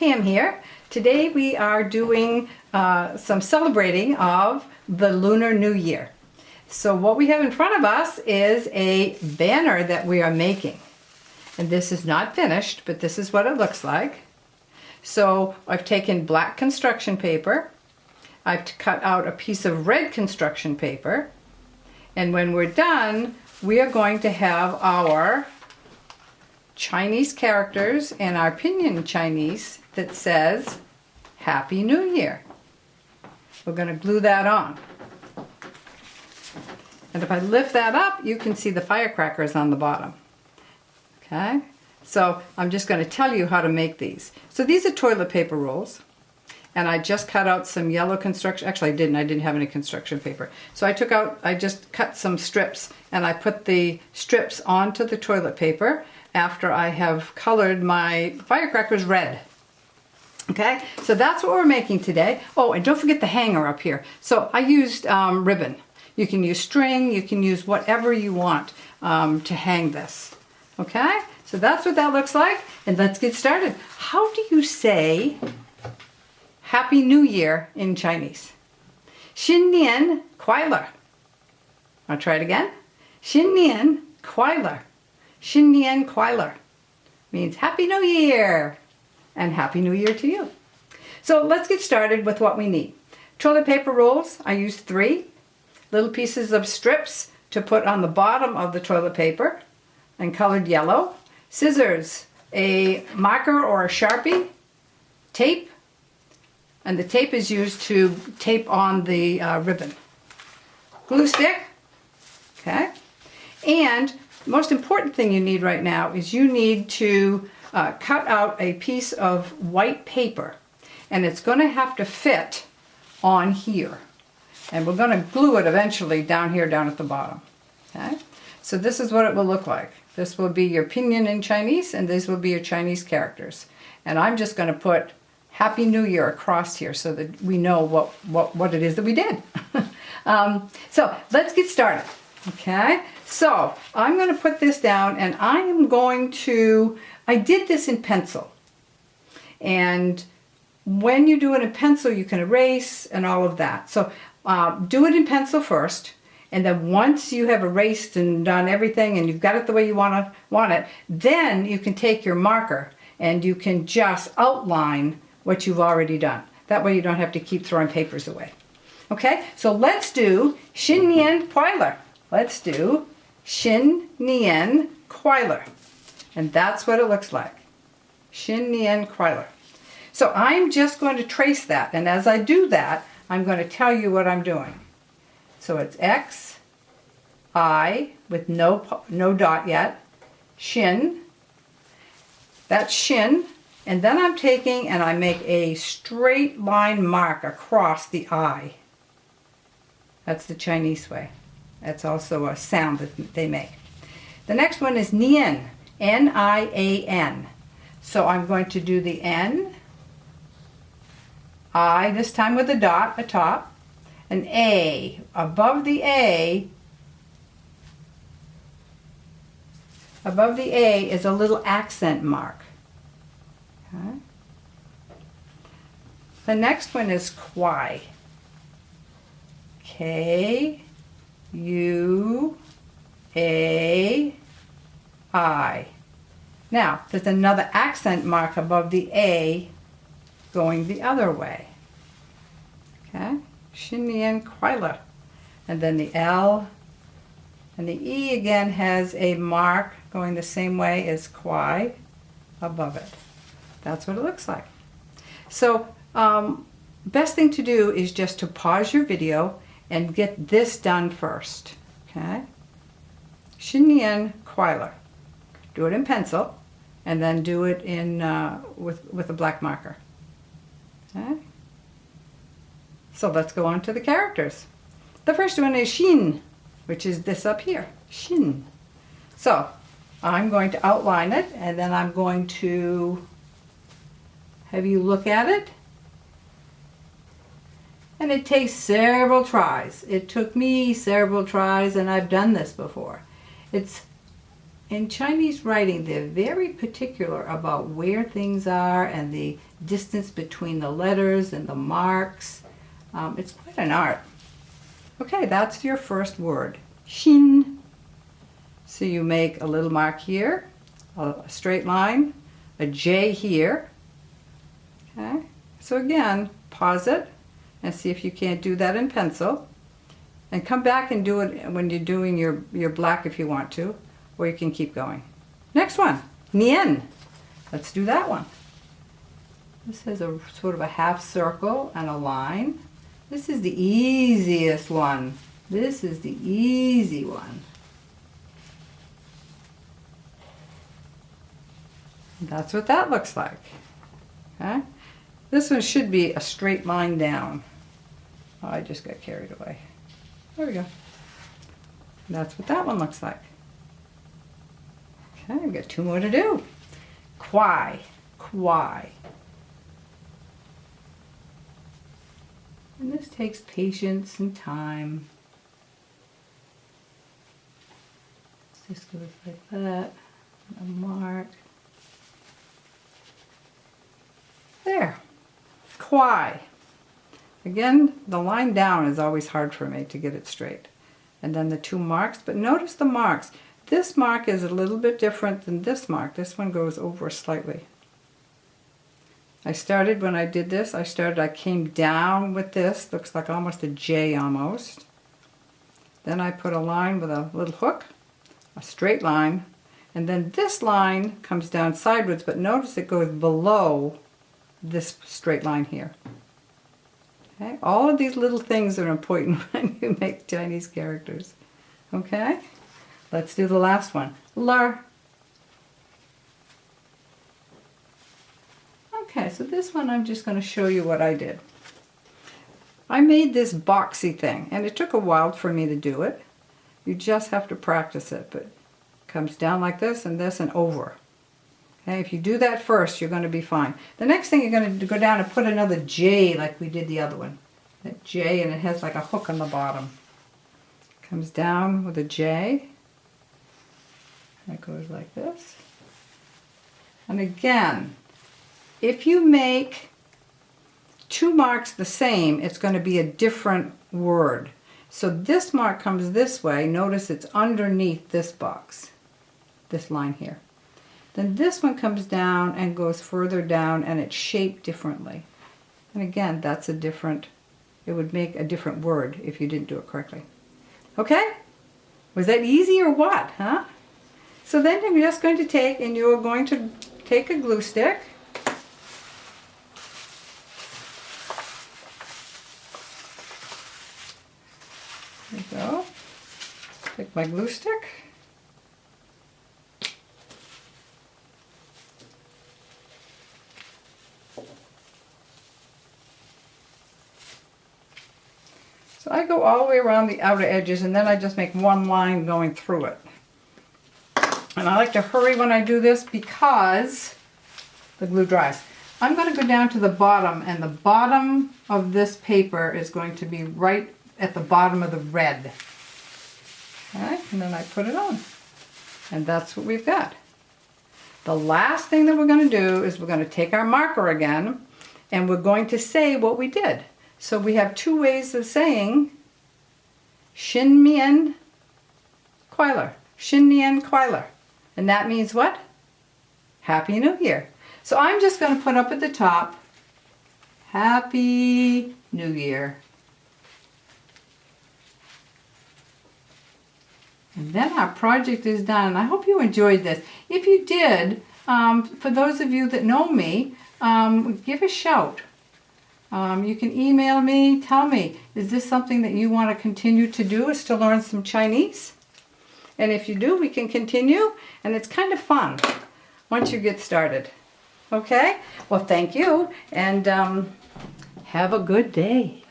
Pam here. Today we are doing some celebrating of the Lunar New Year. So what we have in front of us is a banner that we are making. And this is not finished, but this is what it looks like. So I've taken black construction paper. I've cut out a piece of red construction paper. And when we're done, we are going to have our Chinese characters and our pinyin Chinese that says Happy New Year. We're going to glue that on. And if I lift that up, you can see the firecrackers on the bottom. Okay, so I'm just going to tell you how to make these. So these are toilet paper rolls. And I just cut out some yellow construction, actually I didn't have any construction paper. So I just cut some strips and I put the strips onto the toilet paper after I have colored my firecrackers red. Okay, so that's what we're making today. Oh, and don't forget the hanger up here. So I used ribbon. You can use string, you can use whatever you want to hang this. Okay, so that's what that looks like. And let's get started. How do you say Happy New Year in Chinese? 新年快乐. I'll try it again. 新年快乐. 新年快乐 means Happy New Year. And Happy New Year to you. So let's get started with what we need. Toilet paper rolls, I used 3. Little pieces of strips to put on the bottom of the toilet paper and colored yellow. Scissors, a marker or a Sharpie, tape, and the tape is used to tape on the ribbon. Glue stick, okay? And the most important thing you need right now is you need to cut out a piece of white paper, and it's going to have to fit on here. And we're going to glue it eventually down here, down at the bottom. Okay? So this is what it will look like. This will be your pinyin in Chinese, and these will be your Chinese characters. And I'm just going to put Happy New Year across here so that we know what it is that we did. So let's get started. Okay, so I'm going to put this down, and I am going to, I did this in pencil. And when you do it in pencil, you can erase and all of that. So do it in pencil first, and then once you have erased and done everything and you've got it the way you want it, then you can take your marker and you can just outline what you've already done. That way you don't have to keep throwing papers away. Okay, so let's do 新年快乐. Let's do 新年快乐. And that's what it looks like. 新年快乐. So I'm just going to trace that, and as I do that, I'm going to tell you what I'm doing. So it's X, I, with no dot yet, Shin, that's Shin, and then I'm taking and I make a straight line mark across the I. That's the Chinese way. That's also a sound that they make. The next one is Nian, N-I-A-N. So I'm going to do the N, I, this time with a dot atop, an A. Above the A is a little accent mark. Okay. The next one is Kwai. K-U-A-I. Now, there's another accent mark above the A going the other way. Okay? 新年快乐. And then the L and the E again has a mark going the same way as Kwai above it. That's what it looks like. So, best thing to do is just to pause your video and get this done first. Okay? 新年快乐. Do it in pencil, and then do it in with a black marker. Okay? So let's go on to the characters. The first one is Xin, which is this up here. Xin. So I'm going to outline it, and then I'm going to have you look at it. And it takes several tries. It took me several tries, and I've done this before. It's in Chinese writing, they're very particular about where things are and the distance between the letters and the marks. It's quite an art. Okay, that's your first word, xin. So you make a little mark here, a straight line, a J here. Okay, so again, pause it and see if you can't do that in pencil. And come back and do it when you're doing your black if you want to, or you can keep going. Next one, nian. Let's do that one. This has a sort of a half circle and a line. This is the easiest one. This is the easy one. That's what that looks like. Okay? This one should be a straight line down. Oh, I just got carried away. There we go. That's what that one looks like. Okay, I've got two more to do. Kwai, kwai. And this takes patience and time. This goes like that. A mark. There. Kwai. Again, the line down is always hard for me to get it straight. And then the two marks, but notice the marks. This mark is a little bit different than this mark. This one goes over slightly. I started, when I did this, I came down with this, looks like almost a J almost. Then I put a line with a little hook, a straight line, and then this line comes down sideways, but notice it goes below this straight line here. Okay, all of these little things are important when you make Chinese characters. Okay, let's do the last one. Ler. Okay, so this one I'm just going to show you what I did. I made this boxy thing, and it took a while for me to do it. You just have to practice it, but it comes down like this and over. Okay, if you do that first, you're going to be fine. The next thing, you're going to go down and put another J like we did the other one. That J, and it has like a hook on the bottom. Comes down with a J. That goes like this. And again, if you make two marks the same, it's going to be a different word. So this mark comes this way. Notice it's underneath this box, this line here. Then this one comes down and goes further down, and it's shaped differently. And again, that's a different, it would make a different word if you didn't do it correctly. Okay? Was that easy or what, huh? So then you're just going to take, and you're going to take a glue stick. There you go. Take my glue stick. So I go all the way around the outer edges, and then I just make one line going through it. And I like to hurry when I do this because the glue dries. I'm going to go down to the bottom, and the bottom of this paper is going to be right at the bottom of the red. Okay, and then I put it on. And that's what we've got. The last thing that we're going to do is we're going to take our marker again, and we're going to say what we did. So we have two ways of saying Xin Mian Kuailer. Xin Mian Kuailer. And that means what? Happy New Year. So I'm just going to put up at the top, Happy New Year. And then our project is done. I hope you enjoyed this. If you did, for those of you that know me, give a shout. You can email me, tell me, is this something that you want to continue to do, is to learn some Chinese? And if you do, we can continue, and it's kind of fun once you get started. Okay? Well, thank you, and have a good day.